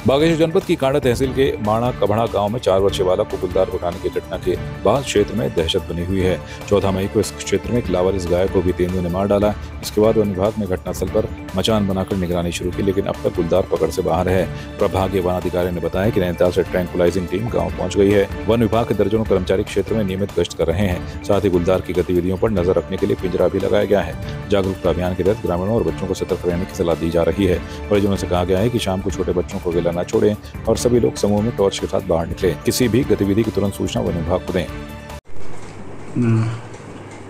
बागेश्वर जनपद की कांडा तहसील के माणा कभड़ा गांव में 4 वर्षीय बालक को गुलदार उठाने की घटना के बाद क्षेत्र में दहशत बनी हुई है। 14 मई को इस क्षेत्र में एक लावारिस गाय को भी तेंदुए ने मार डाला। इसके बाद वन विभाग ने घटनास्थल पर मचान बनाकर निगरानी शुरू की, लेकिन अब तक गुलदार पकड़ से बाहर है। प्रभागीय वन अधिकारी ने बताया कि नैनीताल से ट्रैंकुलाइजिंग टीम गाँव पहुंच गई है। वन विभाग के दर्जनों कर्मचारी क्षेत्र में नियमित गश्त कर रहे हैं। साथ ही गुलदार की गतिविधियों पर नजर रखने के लिए पिंजरा भी लगाया गया है। जागरूकता अभियान के तहत ग्रामीणों और बच्चों को सतर्क रहने की सलाह दी जा रही है। परिजनों से कहा गया है कि शाम को छोटे बच्चों को अकेला न छोड़ें और सभी लोग समूह में टॉर्च के साथ बाहर निकले। किसी भी गतिविधि की तुरंत सूचना वन विभाग को दें।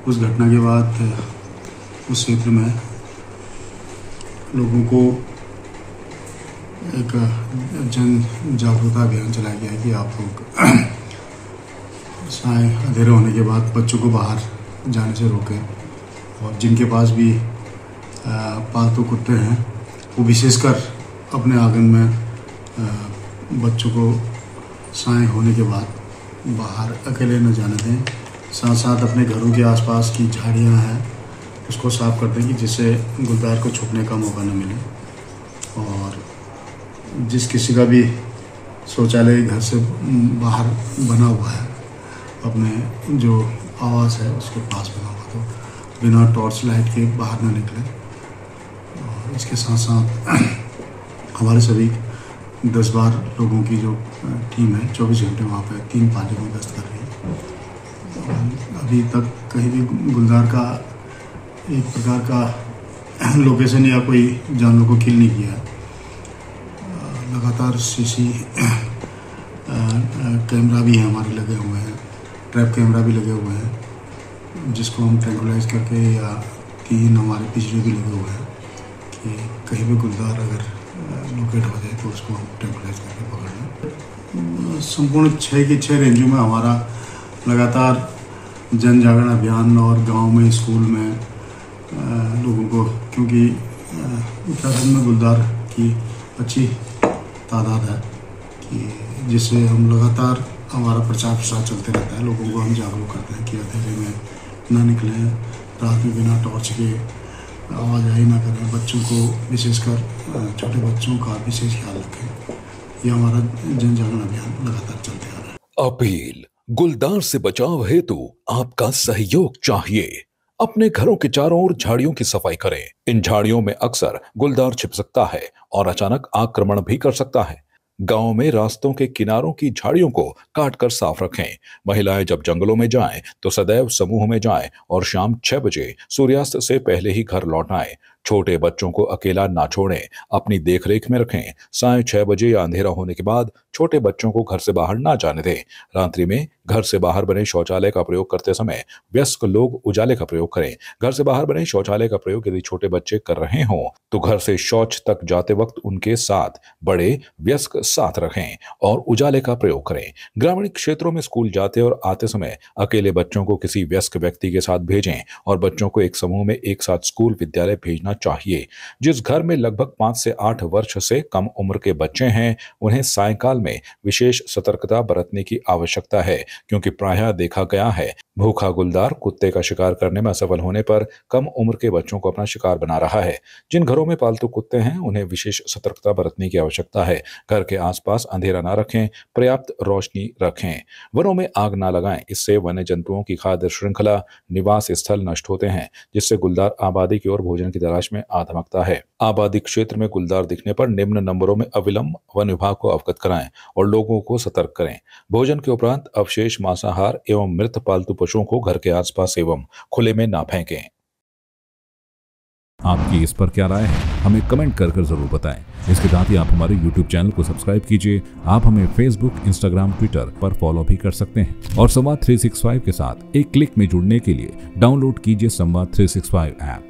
उस घटना के बाद उस क्षेत्र में लोगों को एक जन जागरूकता अभियान चलाया गया है कि आप लोग साय अंधेरे होने के बाद बच्चों को बाहर जाने से रोकें, और जिनके पास भी पालतू कुत्ते हैं वो विशेषकर अपने आंगन में बच्चों को साय होने के बाद बाहर अकेले न जाने दें। साथ साथ अपने घरों के आसपास की झाड़ियां हैं उसको साफ कर दें कि जिससे गुलदार को छुपने का मौका न मिले। और जिस किसी का भी शौचालय घर से बाहर बना हुआ है, अपने जो आवास है उसके पास बना हुआ, तो बिना टॉर्च लाइट के बाहर न निकले। और इसके साथ साथ हमारे सभी 10-12 लोगों की जो टीम है 24 घंटे वहाँ पे 3 पार्टियों में गश्त कर रही है। अभी तक कहीं भी गुलदार का एक प्रकार का लोकेशन या कोई जानवर को किल नहीं किया। लगातार सीसी कैमरा भी है हमारे लगे हुए हैं, ट्रैप कैमरा भी लगे हुए हैं, जिसको हम ट्रैंकुलाइज करके, या 3 हमारे पिछले भी लगे हुए हैं कि कहीं भी गुलदार अगर लोकेट हो जाए तो उसको हम ट्रैंकुलाइज करके पकड़ लें। संपूर्ण 6 की 6 रेंजों में हमारा लगातार जन जागरण अभियान और गांव में, स्कूल में लोगों को, क्योंकि उत्तराखंड में गुलदार की अच्छी तादाद है कि जिससे हम लगातार हमारा प्रचार प्रसार चलते रहता है। लोगों को हम जागरूक करते हैं कि अंधेरे में ना निकलें, रात में बिना टॉर्च के आवाजाही ना करें, बच्चों को विशेषकर छोटे बच्चों का विशेष ख्याल रखें। ये हमारा जन जागरण अभियान लगातार चलते आ रहा है। अपील: गुलदार से बचाव हेतु आपका सहयोग चाहिए। अपने घरों के चारों ओर झाड़ियों की सफाई करें। इन झाड़ियों में अक्सर गुलदार छिप सकता है और अचानक आक्रमण भी कर सकता है। गांव में रास्तों के किनारों की झाड़ियों को काटकर साफ रखें। महिलाएं जब जंगलों में जाएं तो सदैव समूह में जाएं और शाम 6 बजे सूर्यास्त से पहले ही घर लौट आएं। छोटे बच्चों को अकेला ना छोड़ें, अपनी देखरेख में रखें। साय 6 बजे या अंधेरा होने के बाद छोटे बच्चों को घर से बाहर ना जाने दें। रात्रि में घर से बाहर बने शौचालय का प्रयोग करते समय वयस्क लोग उजाले का प्रयोग करें। घर से बाहर बने शौचालय का प्रयोग यदि छोटे बच्चे कर रहे हों तो घर से शौच तक जाते वक्त उनके साथ बड़े वयस्क साथ रखें और उजाले का प्रयोग करें। ग्रामीण क्षेत्रों में स्कूल जाते और आते समय अकेले बच्चों को किसी वयस्क व्यक्ति के साथ भेजें और बच्चों को एक समूह में एक साथ स्कूल विद्यालय भेजना चाहिए। जिस घर में लगभग 5 से 8 वर्ष से कम उम्र के बच्चे हैं उन्हें सायंकाल में विशेष सतर्कता बरतने की आवश्यकता है, क्योंकि प्रायः देखा गया है भूखा गुलदार कुत्ते का शिकार करने में असफल होने पर कम उम्र के बच्चों को अपना शिकार बना रहा है। जिन घरों में पालतू कुत्ते हैं उन्हें विशेष सतर्कता बरतने की आवश्यकता है। घर के आसपास अंधेरा न रखें, पर्याप्त रोशनी रखें। वनों में आग न लगाएं, इससे वन्य जंतुओं की खाद्य श्रृंखला, निवास स्थल नष्ट होते हैं, जिससे गुलदार आबादी की ओर भोजन की तलाश में आ धमकता है। आबादी क्षेत्र में गुलदार दिखने पर निम्न नंबरों में अविलंब वन विभाग को अवगत कराएं और लोगों को सतर्क करें। भोजन के उपरांत अवशेष मांसाहार एवं मृत पालतू पशुओं को घर के आसपास एवं खुले में ना फेंकें। आपकी इस पर क्या राय है, हमें कमेंट कर जरूर बताएं। इसके साथ ही आप हमारे YouTube चैनल को सब्सक्राइब कीजिए। आप हमें Facebook, Instagram, Twitter पर फॉलो भी कर सकते हैं और संवाद 365 के साथ एक क्लिक में जुड़ने के लिए डाउनलोड कीजिए संवाद 365 ऐप।